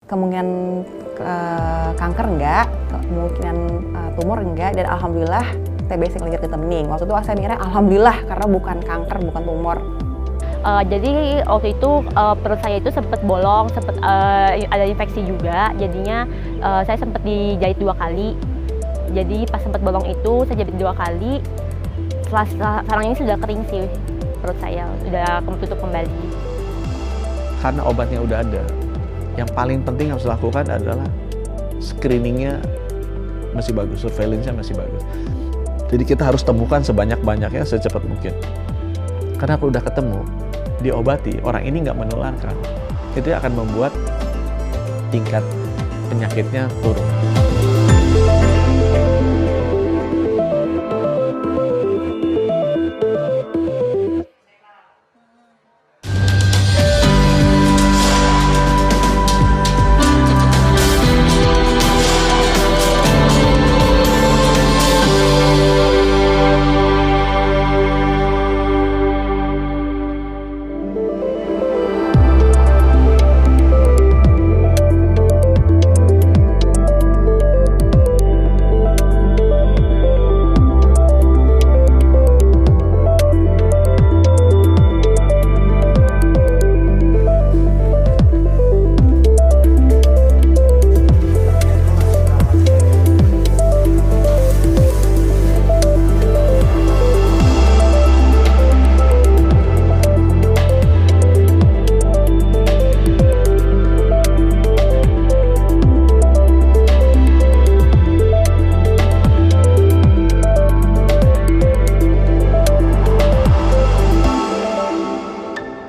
Kemungkinan kanker enggak, kemungkinan tumor enggak, dan alhamdulillah TBC kelenjar getah bening. Waktu itu saya mikirnya alhamdulillah karena bukan kanker, bukan tumor. Jadi waktu itu perut saya itu sempat bolong, sempat ada infeksi juga. Jadinya saya sempat dijahit 2 kali. Jadi pas sempat bolong itu saya jahit 2 kali. Sekarang ini sudah kering sih perut saya, sudah tutup kembali. Karena obatnya udah ada. Yang paling penting yang harus dilakukan adalah screeningnya masih bagus, surveillance-nya masih bagus. Jadi kita harus temukan sebanyak-banyaknya secepat mungkin. Karena kalau udah ketemu, diobati, orang ini nggak menularkan, itu akan membuat tingkat penyakitnya turun.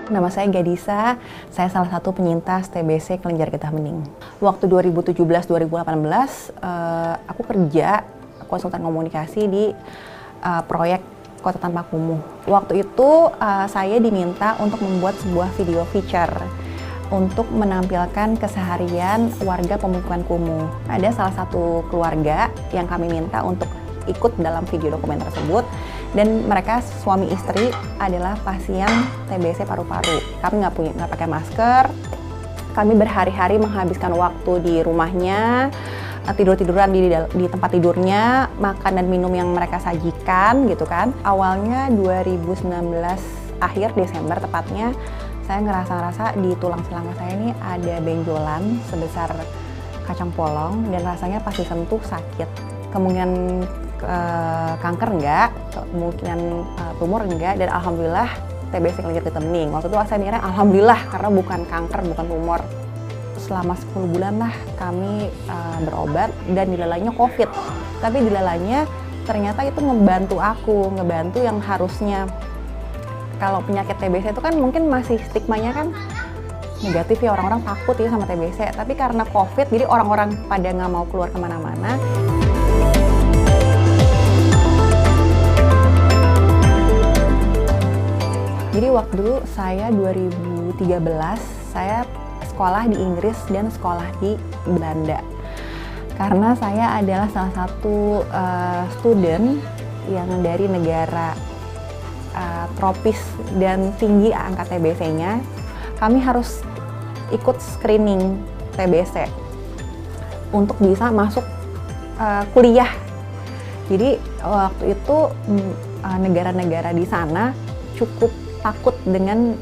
Nama saya Gadisa, saya salah satu penyintas TBC kelenjar getah bening. Waktu 2017-2018, aku kerja konsultan komunikasi di proyek Kota Tanpa Kumuh. Waktu itu saya diminta untuk membuat sebuah video feature untuk menampilkan keseharian warga pemukiman kumuh. Ada salah satu keluarga yang kami minta untuk ikut dalam video dokumen tersebut, dan mereka suami istri adalah pasien TBC paru-paru. Kami nggak pakai masker, kami berhari-hari menghabiskan waktu di rumahnya, tidur-tiduran di tempat tidurnya, makan dan minum yang mereka sajikan gitu kan. Awalnya 2019 akhir Desember tepatnya, saya ngerasa di tulang selangka saya ini ada benjolan sebesar kacang polong, dan rasanya pas disentuh sakit. Kemungkinan kanker enggak, kemungkinan tumor enggak, dan alhamdulillah TBC kelenjar getah bening. Waktu itu saya mikirnya alhamdulillah karena bukan kanker, bukan tumor. Selama 10 bulan lah kami berobat, dan dilalainya COVID. Tapi dilalainya ternyata itu ngebantu yang harusnya kalau penyakit TBC itu kan mungkin masih stigmanya kan negatif ya, orang-orang takut ya sama TBC. Tapi karena COVID, jadi orang-orang pada nggak mau keluar kemana-mana. Jadi waktu saya 2013, saya sekolah di Inggris dan sekolah di Belanda. Karena saya adalah salah satu student yang dari negara tropis dan tinggi angka TBC-nya, kami harus ikut screening TBC untuk bisa masuk kuliah. Jadi waktu itu negara-negara di sana cukup takut dengan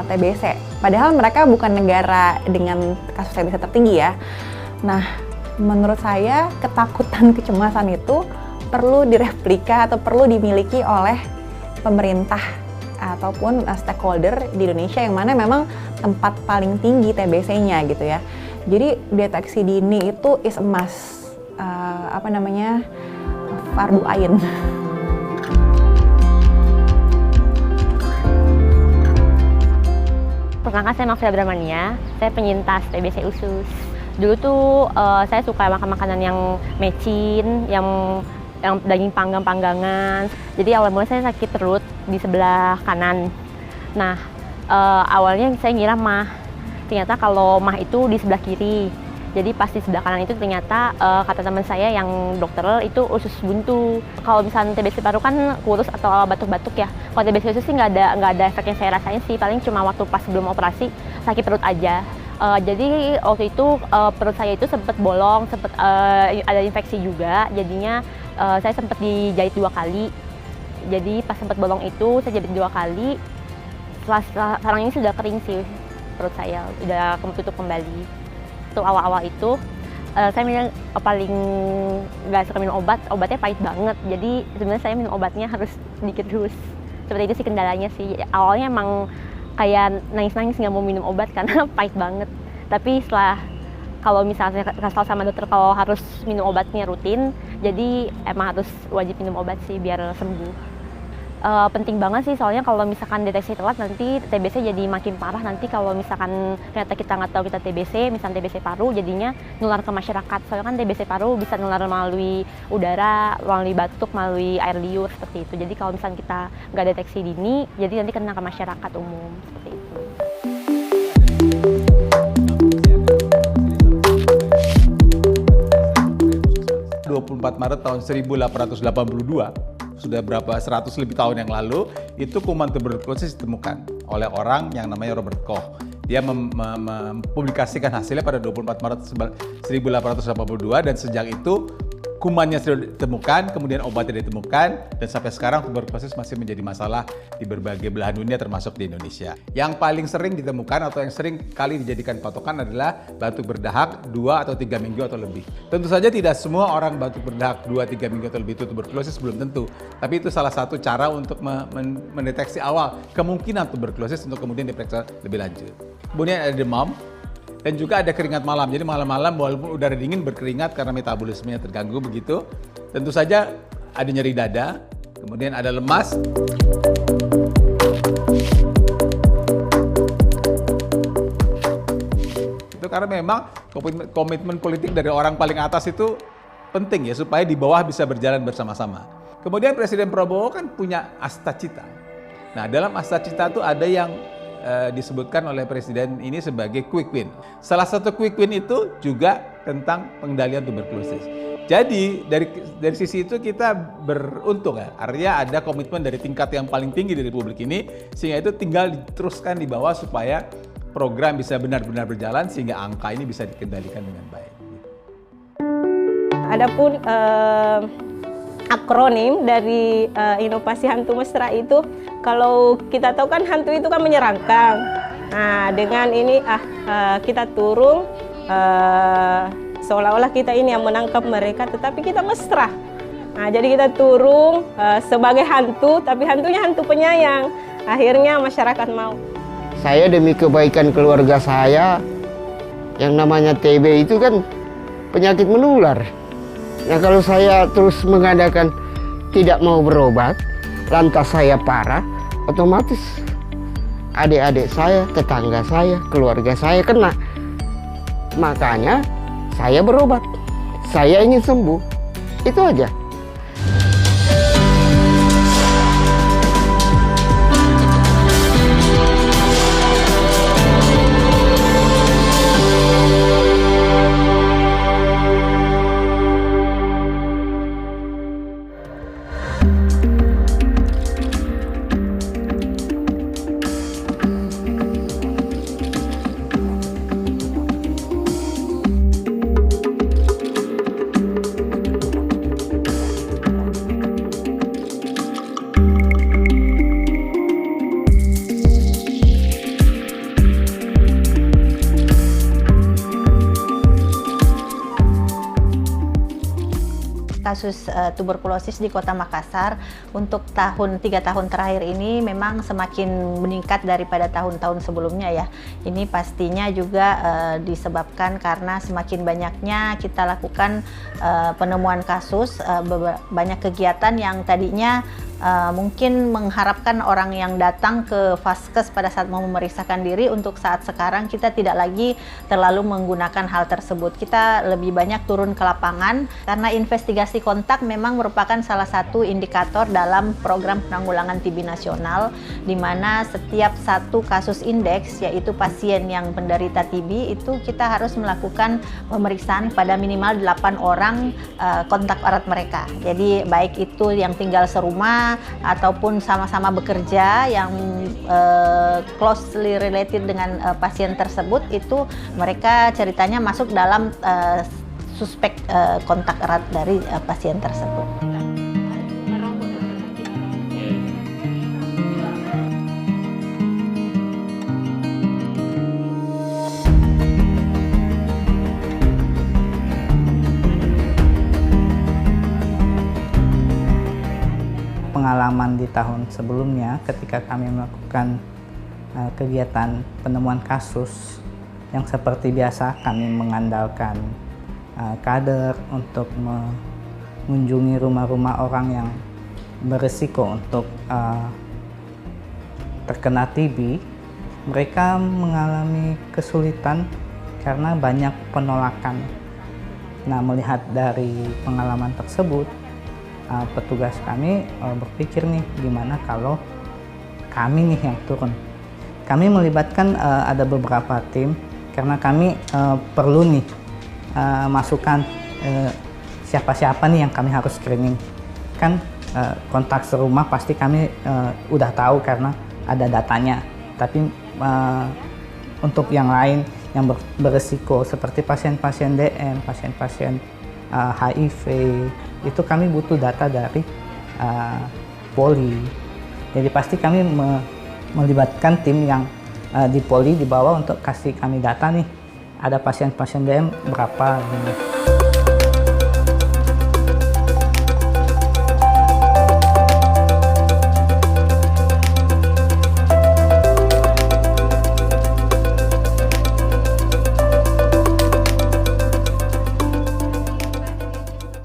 TBC. Padahal mereka bukan negara dengan kasus TBC tertinggi ya. Nah, menurut saya ketakutan, kecemasan itu perlu direplika atau perlu dimiliki oleh pemerintah ataupun stakeholder di Indonesia, yang mana memang tempat paling tinggi TBC-nya gitu ya. Jadi deteksi dini itu is a must, fardu ain. Perkenalkan, saya Maksud Abramania, saya penyintas TBC usus. Dulu tuh saya suka makan makanan yang mecin, yang daging panggangan. Jadi awal mulai saya sakit perut di sebelah kanan. Nah, awalnya saya ngira mah. Ternyata kalau mah itu di sebelah kiri. Jadi pas di sebelah kanan itu ternyata kata teman saya yang dokter itu usus buntu. Kalau misalnya TBC paru kan kurus atau batuk-batuk ya. Kalau TBC usus sih nggak ada efek yang saya rasain sih. Paling cuma waktu pas sebelum operasi sakit perut aja. Jadi waktu itu perut saya itu sempat bolong, sempat ada infeksi juga. Jadinya saya sempat dijahit 2 kali. Jadi pas sempat bolong itu saya jahit 2 kali. Sekarang ini sudah kering sih perut saya, udah tutup kembali. Itu awal-awal itu saya paling nggak suka minum obatnya pahit banget. Jadi sebenarnya saya minum obatnya harus sedikit terus. Seperti itu sih kendalanya sih. Awalnya emang kayak nangis-nangis nggak mau minum obat karena pahit banget. Tapi setelah kalau misalnya kasih tahu sama dokter kalau harus minum obatnya rutin, jadi emang harus wajib minum obat sih biar sembuh. Penting banget sih soalnya kalau misalkan deteksi telat nanti TBC jadi makin parah. Nanti kalau misalkan ternyata kita nggak tahu kita TBC, misalnya TBC paru, jadinya nular ke masyarakat. Soalnya kan TBC paru bisa nular melalui udara, melalui batuk, melalui air liur seperti itu. Jadi kalau misalnya kita nggak deteksi dini, jadi nanti kena ke masyarakat umum seperti itu. Maret tahun 1882, sudah berapa 100 lebih tahun yang lalu, itu kuman tuberkulosis ditemukan oleh orang yang namanya Robert Koch. Dia mempublikasikan hasilnya pada 24 Maret 1882 dan sejak itu kumannya sudah ditemukan, kemudian obatnya ditemukan, dan sampai sekarang tuberkulosis masih menjadi masalah di berbagai belahan dunia termasuk di Indonesia. Yang paling sering ditemukan atau yang sering kali dijadikan patokan adalah batuk berdahak 2 atau 3 minggu atau lebih. Tentu saja tidak semua orang batuk berdahak 2-3 minggu atau lebih itu tuberkulosis, belum tentu. Tapi itu salah satu cara untuk mendeteksi awal kemungkinan tuberkulosis untuk kemudian diperiksa lebih lanjut. Kemudian ada demam. Dan juga ada keringat malam, jadi malam-malam walaupun udara dingin berkeringat karena metabolismenya terganggu begitu. Tentu saja ada nyeri dada, kemudian ada lemas. Itu karena memang komitmen politik dari orang paling atas itu penting ya, supaya di bawah bisa berjalan bersama-sama. Kemudian Presiden Prabowo kan punya Astacita. Nah, dalam Astacita itu ada yang disebutkan oleh Presiden ini sebagai quick win. Salah satu quick win itu juga tentang pengendalian tuberkulosis. Jadi dari sisi itu kita beruntung ya, artinya ada komitmen dari tingkat yang paling tinggi di Republik ini, sehingga itu tinggal diteruskan di bawah supaya program bisa benar-benar berjalan sehingga angka ini bisa dikendalikan dengan baik. Adapun akronim dari inovasi hantu mesra itu, kalau kita tahu kan hantu itu kan menyerangkan. Nah, dengan ini kita turun seolah-olah kita ini yang menangkap mereka, tetapi kita mesra. Nah, jadi kita turun sebagai hantu, tapi hantunya hantu penyayang. Akhirnya masyarakat mau. Saya demi kebaikan keluarga saya, yang namanya TB itu kan penyakit menular. Nah, kalau saya terus mengadakan tidak mau berobat, lantas saya parah, otomatis adik-adik saya, tetangga saya, keluarga saya kena. Makanya saya berobat. Saya ingin sembuh. Itu aja. Kasus tuberkulosis di Kota Makassar untuk 3 tahun terakhir ini memang semakin meningkat daripada tahun-tahun sebelumnya ya. Ini pastinya juga disebabkan karena semakin banyaknya kita lakukan penemuan kasus, banyak kegiatan yang tadinya mungkin mengharapkan orang yang datang ke Vaskes pada saat mau memeriksakan diri, untuk saat sekarang kita tidak lagi terlalu menggunakan hal tersebut. Kita lebih banyak turun ke lapangan karena investigasi kontak memang merupakan salah satu indikator dalam program penanggulangan TB nasional, di mana setiap satu kasus indeks, yaitu pasien yang penderita TB, itu kita harus melakukan pemeriksaan pada minimal 8 orang kontak erat mereka. Jadi baik itu yang tinggal serumah temannya ataupun sama-sama bekerja yang closely related dengan pasien tersebut, itu mereka ceritanya masuk dalam suspek kontak erat dari pasien tersebut. Pengalaman di tahun sebelumnya ketika kami melakukan kegiatan penemuan kasus yang seperti biasa kami mengandalkan kader untuk mengunjungi rumah-rumah orang yang berisiko untuk terkena TB, mereka mengalami kesulitan karena banyak penolakan. Nah, melihat dari pengalaman tersebut, petugas kami berpikir nih, gimana kalau kami nih yang turun. Kami melibatkan ada beberapa tim karena kami perlu nih masukan siapa-siapa nih yang kami harus screening. Kan kontak serumah pasti kami udah tahu karena ada datanya. Tapi untuk yang lain yang beresiko seperti pasien-pasien DM, pasien-pasien HIV, itu kami butuh data dari Poli. Jadi pasti kami melibatkan tim yang di Poli di bawah untuk kasih kami data nih, ada pasien-pasien DM berapa gini.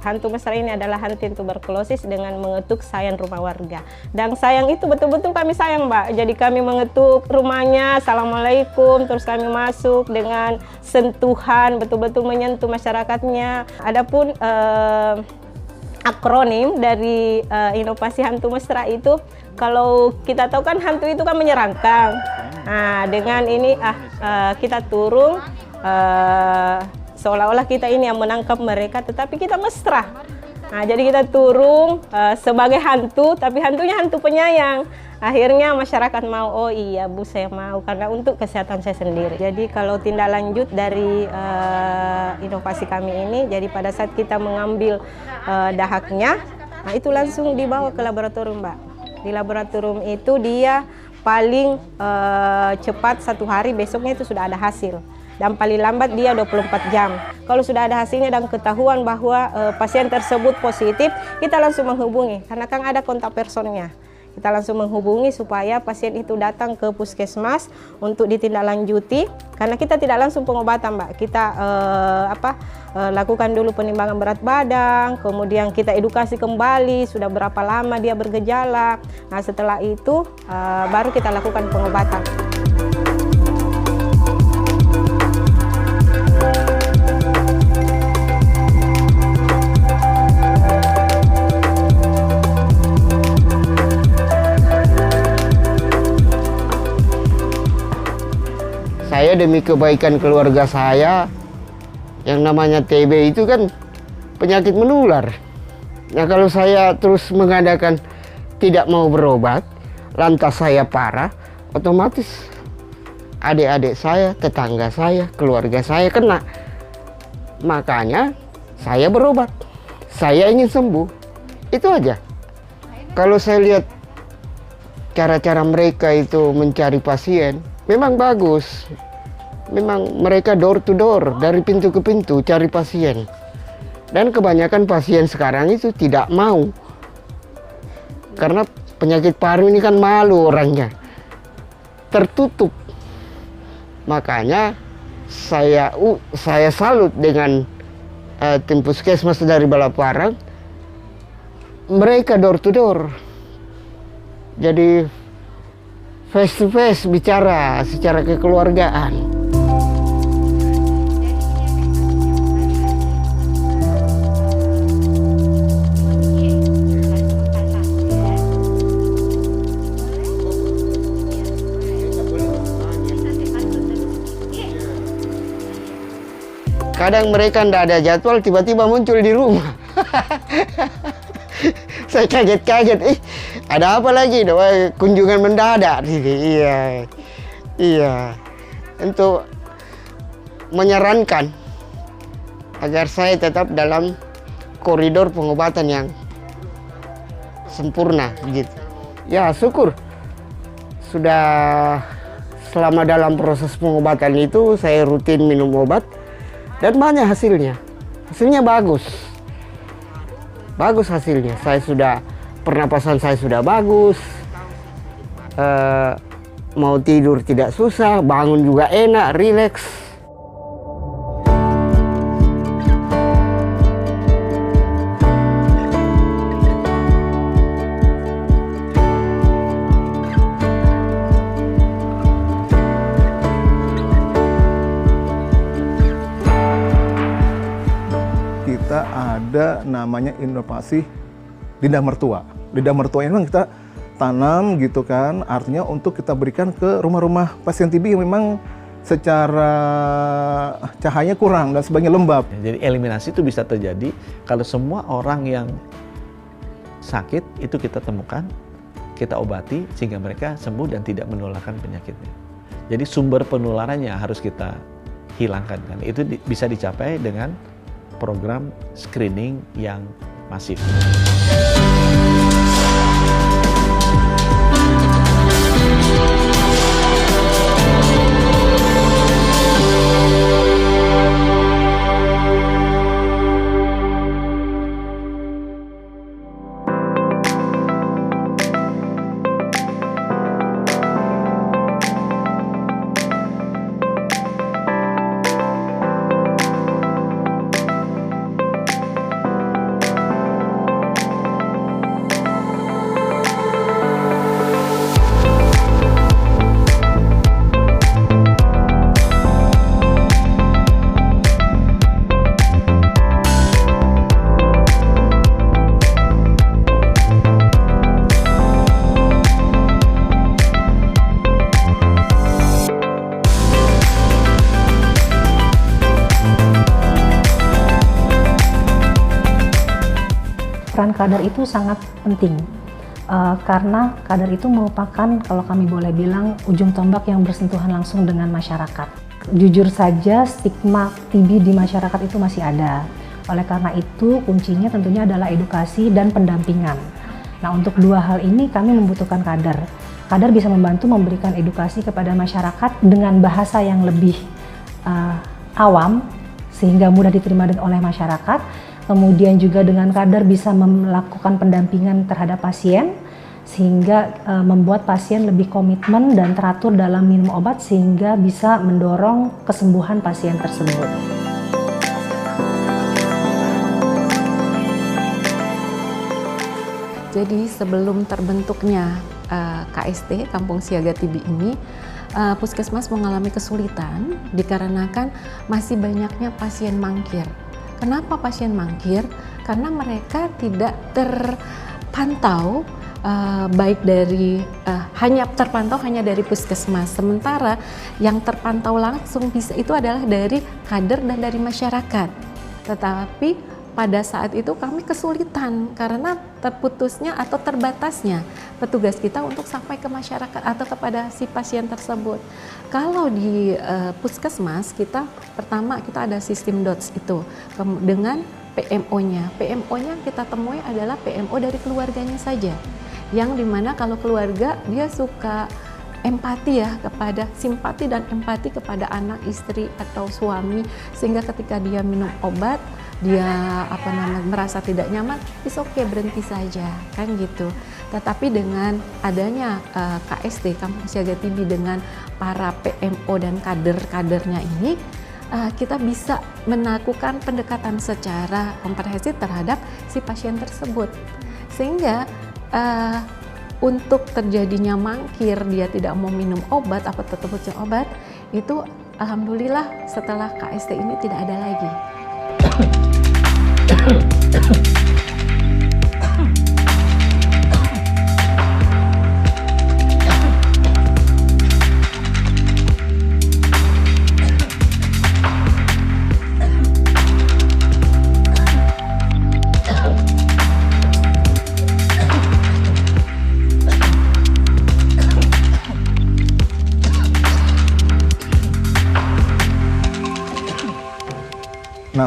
Hantu mesra ini adalah hantu tuberkulosis dengan mengetuk sayang rumah warga. Dan sayang itu betul-betul kami sayang, Mbak. Jadi kami mengetuk rumahnya, Assalamualaikum, terus kami masuk dengan sentuhan, betul-betul menyentuh masyarakatnya. Adapun akronim dari inovasi hantu mesra itu, kalau kita tahu kan hantu itu kan menyeramkan. Nah, dengan ini kita turun, seolah-olah kita ini yang menangkap mereka, tetapi kita mesra. Nah, jadi kita turun sebagai hantu, tapi hantunya hantu penyayang. Akhirnya masyarakat mau, oh iya Bu, saya mau, karena untuk kesehatan saya sendiri. Jadi kalau tindak lanjut dari inovasi kami ini, jadi pada saat kita mengambil dahaknya, nah itu langsung dibawa ke laboratorium, Mbak. Di laboratorium itu dia paling cepat 1 hari, besoknya itu sudah ada hasil. Dan paling lambat dia 24 jam. Kalau sudah ada hasilnya dan ketahuan bahwa pasien tersebut positif, kita langsung menghubungi, karena kan ada kontak personnya. Kita langsung menghubungi supaya pasien itu datang ke puskesmas untuk ditindaklanjuti, karena kita tidak langsung pengobatan, Mbak. Kita lakukan dulu penimbangan berat badan, kemudian kita edukasi kembali sudah berapa lama dia bergejala. Nah, setelah itu baru kita lakukan pengobatan. Saya demi kebaikan keluarga saya, yang namanya TB itu kan penyakit menular. Nah, kalau saya terus mengadakan tidak mau berobat, lantas saya parah, otomatis adik-adik saya, tetangga saya, keluarga saya kena. Makanya saya berobat. Saya ingin sembuh. Itu aja. Kalau saya lihat cara-cara mereka itu mencari pasien, memang bagus. Memang mereka door to door, dari pintu ke pintu cari pasien. Dan kebanyakan pasien sekarang itu tidak mau. Karena penyakit paru ini kan malu orangnya. Tertutup. Makanya saya salut dengan tim puskesmas dari Balaparang. Mereka door to door. Jadi face to face bicara secara kekeluargaan. Kadang mereka tidak ada jadwal, tiba-tiba muncul di rumah. Saya kaget-kaget, Ada apa lagi? Kunjungan mendadak. Iya, iya. Untuk menyarankan agar saya tetap dalam koridor pengobatan yang sempurna, gitu. Ya, syukur. Sudah selama dalam proses pengobatan itu saya rutin minum obat dan banyak hasilnya. Hasilnya bagus. Bagus hasilnya. Pernapasan saya sudah bagus. Mau tidur tidak susah, bangun juga enak, rileks. Kita ada namanya inovasi lidah mertua. Lidah mertua ini memang kita tanam gitu kan, artinya untuk kita berikan ke rumah-rumah pasien TB yang memang secara cahayanya kurang dan sebagainya lembab. Jadi eliminasi itu bisa terjadi kalau semua orang yang sakit itu kita temukan, kita obati sehingga mereka sembuh dan tidak menularkan penyakitnya. Jadi sumber penularannya harus kita hilangkan kan. Itu bisa dicapai dengan program screening yang masif. Peran kader itu sangat penting karena kader itu merupakan, kalau kami boleh bilang, ujung tombak yang bersentuhan langsung dengan masyarakat. Jujur saja stigma TB di masyarakat itu masih ada. Oleh karena itu kuncinya tentunya adalah edukasi dan pendampingan. Nah, untuk dua hal ini kami membutuhkan kader. Kader bisa membantu memberikan edukasi kepada masyarakat dengan bahasa yang lebih awam sehingga mudah diterima oleh masyarakat. Kemudian juga dengan kader bisa melakukan pendampingan terhadap pasien sehingga membuat pasien lebih komitmen dan teratur dalam minum obat sehingga bisa mendorong kesembuhan pasien tersebut. Jadi sebelum terbentuknya KST, Kampung Siaga TB ini, Puskesmas mengalami kesulitan dikarenakan masih banyaknya pasien mangkir. Kenapa pasien mangkir? Karena mereka tidak terpantau baik dari hanya dari puskesmas. Sementara yang terpantau langsung bisa itu adalah dari kader dan dari masyarakat. Tetapi pada saat itu kami kesulitan karena terputusnya atau terbatasnya petugas kita untuk sampai ke masyarakat atau kepada si pasien tersebut. Kalau di puskesmas kita pertama kita ada sistem DOTS itu dengan PMO-nya. PMO-nya kita temui adalah PMO dari keluarganya saja. Yang dimana kalau keluarga dia suka empati ya, kepada simpati dan empati kepada anak, istri atau suami, sehingga ketika dia minum obat dia merasa tidak nyaman, it's okay, berhenti saja kan gitu. Tetapi dengan adanya KST Kampung Siaga TB dengan para PMO dan kader-kadernya ini, kita bisa melakukan pendekatan secara komprehensif terhadap si pasien tersebut, sehingga untuk terjadinya mangkir, dia tidak mau minum obat atau tetap obat, itu alhamdulillah setelah KST ini tidak ada lagi.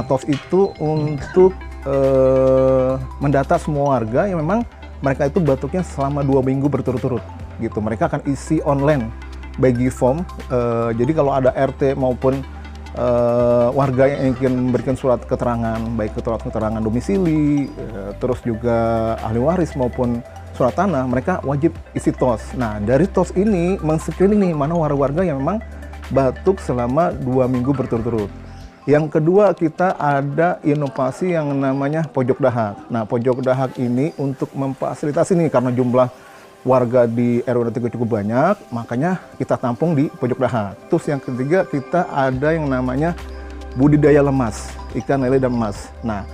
Nah, TOS itu untuk mendata semua warga yang memang mereka itu batuknya selama 2 minggu berturut-turut gitu. Mereka akan isi online bagi form. Jadi kalau ada RT maupun warga yang ingin memberikan surat keterangan, baik surat keterangan domisili, terus juga ahli waris maupun surat tanah, mereka wajib isi TOS. Nah, dari TOS ini men-screening nih mana warga-warga yang memang batuk selama 2 minggu berturut-turut. Yang kedua, kita ada inovasi yang namanya pojok dahak. Nah, pojok dahak ini untuk memfasilitasi nih, karena jumlah warga di RW 3 cukup banyak, makanya kita tampung di pojok dahak. Terus yang ketiga, kita ada yang namanya budidaya lemas, ikan lele dan emas. Nah,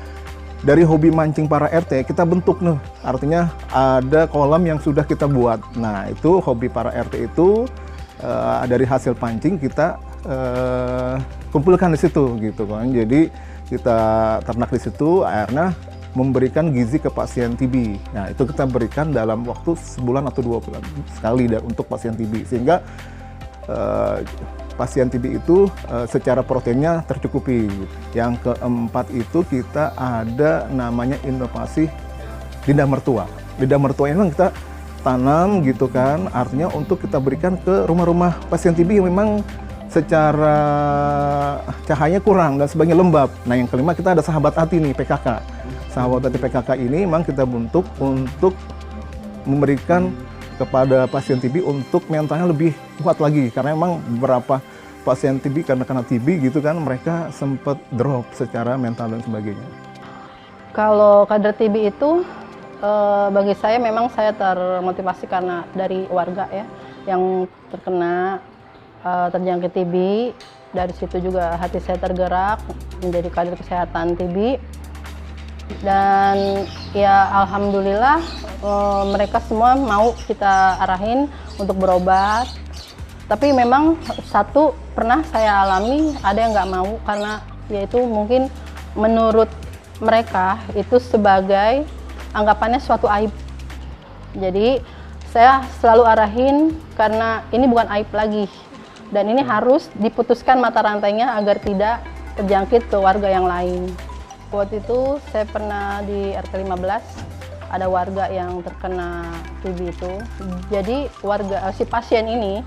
dari hobi mancing para RT, kita bentuk nih, artinya ada kolam yang sudah kita buat. Nah, itu hobi para RT itu dari hasil pancing kita kumpulkan di situ gitu kan. Jadi kita ternak di situ, akhirnya memberikan gizi ke pasien TB. Nah, itu kita berikan dalam waktu sebulan atau 2 bulan sekali untuk pasien TB, sehingga pasien TB itu secara proteinnya tercukupi. Yang keempat itu kita ada namanya inovasi lidah mertua. Lidah mertua ini memang kita tanam gitu kan, artinya untuk kita berikan ke rumah-rumah pasien TB yang memang secara cahayanya kurang dan sebagian lembab. Nah, yang kelima kita ada sahabat hati nih, PKK. Sahabat hati PKK ini memang kita bentuk untuk memberikan kepada pasien TB untuk mentalnya lebih kuat lagi, karena memang beberapa pasien TB karena TB gitu kan, mereka sempat drop secara mental dan sebagainya. Kalau kader TB itu bagi saya memang saya termotivasi karena dari warga ya yang terkena terjangkit TB. Dari situ juga hati saya tergerak menjadi kader kesehatan TB. Dan ya alhamdulillah mereka semua mau kita arahin untuk berobat. Tapi memang satu pernah saya alami, ada yang nggak mau karena yaitu mungkin menurut mereka itu sebagai anggapannya suatu aib. Jadi saya selalu arahin karena ini bukan aib lagi. Dan ini harus diputuskan mata rantainya agar tidak terjangkit ke warga yang lain. Waktu itu saya pernah di RT 15, ada warga yang terkena TB itu. Jadi warga si pasien ini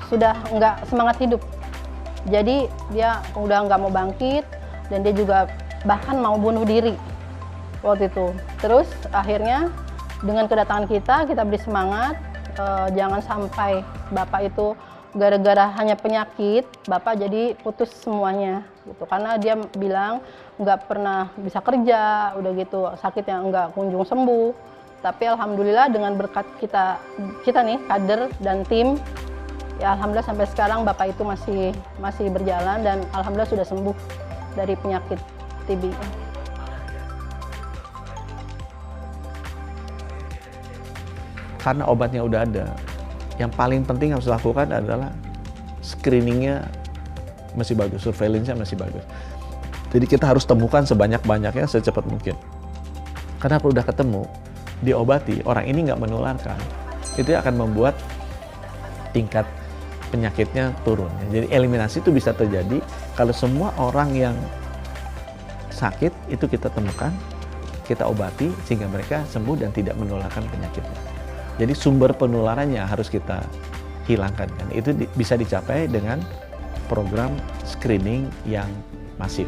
sudah nggak semangat hidup. Jadi dia udah nggak mau bangkit dan dia juga bahkan mau bunuh diri waktu itu. Terus akhirnya dengan kedatangan kita beri semangat. Jangan sampai Bapak itu gara-gara hanya penyakit, Bapak jadi putus semuanya gitu. Karena dia bilang nggak pernah bisa kerja, udah gitu sakitnya nggak kunjung sembuh. Tapi alhamdulillah dengan berkat kita nih kader dan tim, ya alhamdulillah sampai sekarang Bapak itu masih berjalan dan alhamdulillah sudah sembuh dari penyakit TB. Karena obatnya udah ada, yang paling penting harus dilakukan adalah screeningnya masih bagus, surveillance-nya masih bagus. Jadi kita harus temukan sebanyak-banyaknya secepat mungkin. Karena kalau udah ketemu, diobati, orang ini nggak menularkan, itu akan membuat tingkat penyakitnya turun. Jadi eliminasi itu bisa terjadi kalau semua orang yang sakit itu kita temukan, kita obati sehingga mereka sembuh dan tidak menularkan penyakitnya. Jadi sumber penularannya harus kita hilangkan kan. Itu bisa dicapai dengan program screening yang masif.